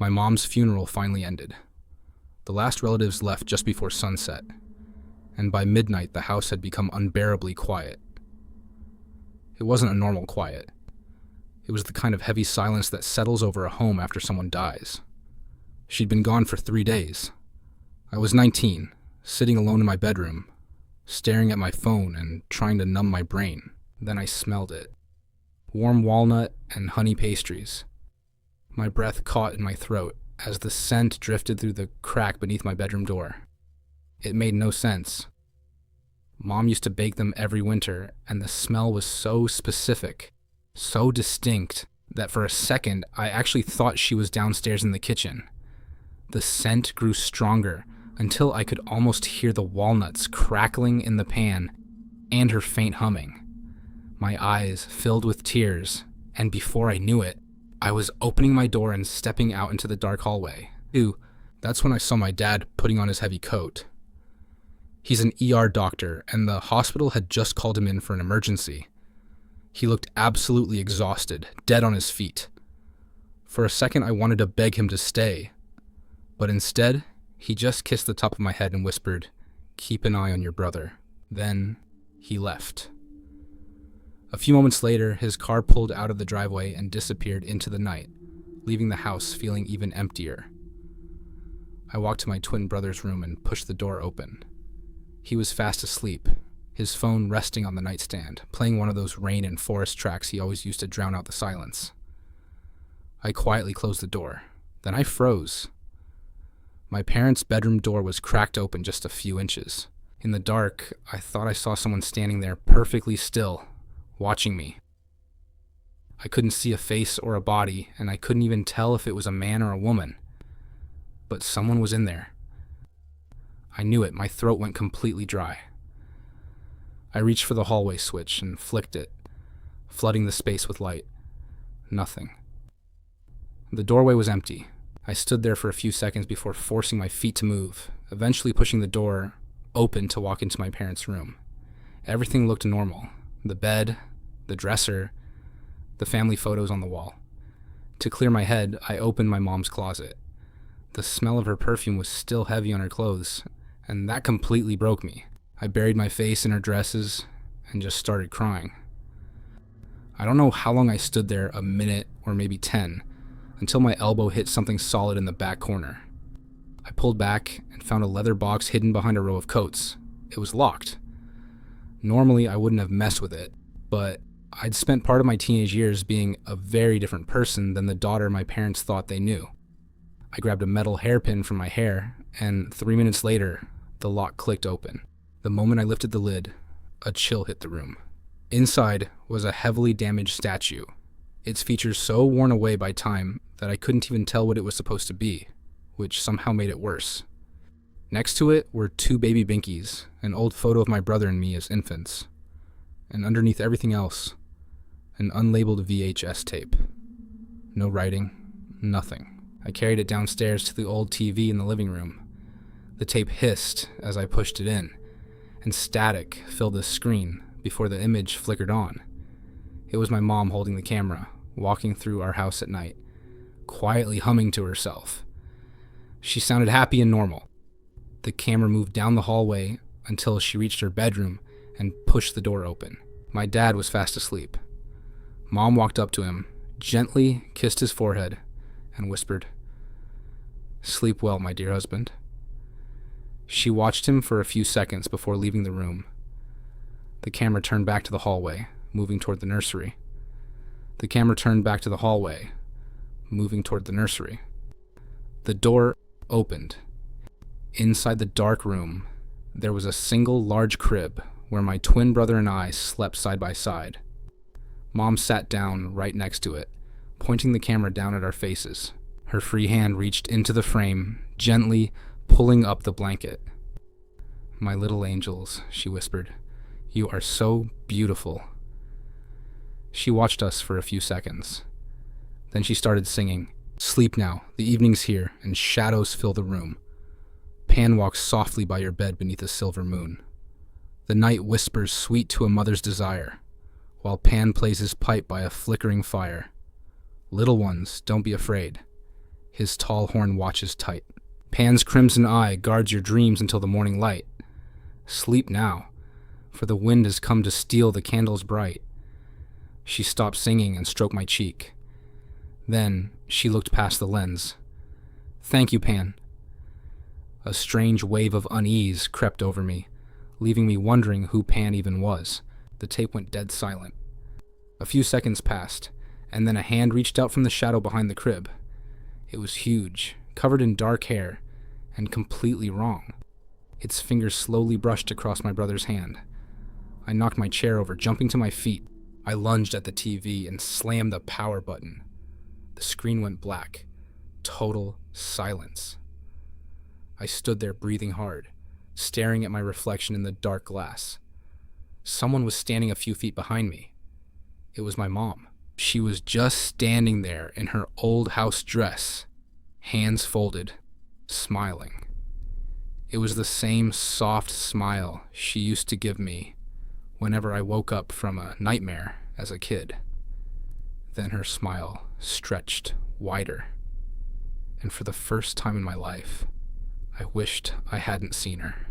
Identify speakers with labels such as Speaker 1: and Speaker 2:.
Speaker 1: My mom's funeral finally ended. The last relatives left just before sunset, and by midnight the house had become unbearably quiet. It wasn't a normal quiet. It was the kind of heavy silence that settles over a home after someone dies. She'd been gone for 3 days. I was 19, sitting alone in my bedroom, staring at my phone and trying to numb my brain. Then I smelled it. Warm walnut and honey pastries. My breath caught in my throat as the scent drifted through the crack beneath my bedroom door. It made no sense. Mom used to bake them every winter, and the smell was so specific, so distinct, that for a second I actually thought she was downstairs in the kitchen. The scent grew stronger until I could almost hear the walnuts crackling in the pan and her faint humming. My eyes filled with tears, and before I knew it, I was opening my door and stepping out into the dark hallway. That's when I saw my dad putting on his heavy coat. He's an ER doctor, and the hospital had just called him in for an emergency. He looked absolutely exhausted, dead on his feet. For a second, I wanted to beg him to stay, but instead, he just kissed the top of my head and whispered, "Keep an eye on your brother." Then, he left. A few moments later, his car pulled out of the driveway and disappeared into the night, leaving the house feeling even emptier. I walked to my twin brother's room and pushed the door open. He was fast asleep, his phone resting on the nightstand, playing one of those rain and forest tracks he always used to drown out the silence. I quietly closed the door. Then I froze. My parents' bedroom door was cracked open just a few inches. In the dark, I thought I saw someone standing there perfectly still, watching me. I couldn't see a face or a body, and I couldn't even tell if it was a man or a woman. But someone was in there. I knew it. My throat went completely dry. I reached for the hallway switch and flicked it, flooding the space with light. Nothing. The doorway was empty. I stood there for a few seconds before forcing my feet to move, eventually pushing the door open to walk into my parents' room. Everything looked normal. The bed, the dresser, the family photos on the wall. To clear my head, I opened my mom's closet. The smell of her perfume was still heavy on her clothes, and that completely broke me. I buried my face in her dresses and just started crying. I don't know how long I stood there, a minute or maybe 10, until my elbow hit something solid in the back corner. I pulled back and found a leather box hidden behind a row of coats. It was locked. Normally, I wouldn't have messed with it, but I'd spent part of my teenage years being a very different person than the daughter my parents thought they knew. I grabbed a metal hairpin from my hair, and 3 minutes later, the lock clicked open. The moment I lifted the lid, a chill hit the room. Inside was a heavily damaged statue, its features so worn away by time that I couldn't even tell what it was supposed to be, which somehow made it worse. Next to it were 2 baby binkies, an old photo of my brother and me as infants, and underneath everything else, an unlabeled VHS tape. No writing, nothing. I carried it downstairs to the old TV in the living room. The tape hissed as I pushed it in, and static filled the screen before the image flickered on. It was my mom holding the camera, walking through our house at night, quietly humming to herself. She sounded happy and normal. The camera moved down the hallway until she reached her bedroom and pushed the door open. My dad was fast asleep. Mom walked up to him, gently kissed his forehead, and whispered, "Sleep well, my dear husband." She watched him for a few seconds before leaving the room. The camera turned back to the hallway, moving toward the nursery. The camera turned back to the hallway, moving toward the nursery. The door opened. Inside the dark room, there was a single large crib where my twin brother and I slept side by side. Mom sat down right next to it, pointing the camera down at our faces. Her free hand reached into the frame, gently pulling up the blanket. "My little angels," she whispered. "You are so beautiful." She watched us for a few seconds. Then she started singing, "Sleep now, the evening's here, and shadows fill the room. Pan walks softly by your bed beneath a silver moon. The night whispers sweet to a mother's desire, while Pan plays his pipe by a flickering fire. Little ones, don't be afraid. His tall horn watches tight. Pan's crimson eye guards your dreams until the morning light. Sleep now, for the wind has come to steal the candles bright. She stopped singing and stroked my cheek. Then she looked past the lens. Thank you, Pan. A strange wave of unease crept over me, leaving me wondering who Pan even was. The tape went dead silent. A few seconds passed, and then a hand reached out from the shadow behind the crib. It was huge, covered in dark hair, and completely wrong. Its fingers slowly brushed across my brother's hand. I knocked my chair over, jumping to my feet. I lunged at the TV and slammed the power button. The screen went black. Total silence. I stood there breathing hard, staring at my reflection in the dark glass. Someone was standing a few feet behind me. It was my mom. She was just standing there in her old house dress, hands folded, smiling. It was the same soft smile she used to give me whenever I woke up from a nightmare as a kid. Then her smile stretched wider, and for the first time in my life, I wished I hadn't seen her.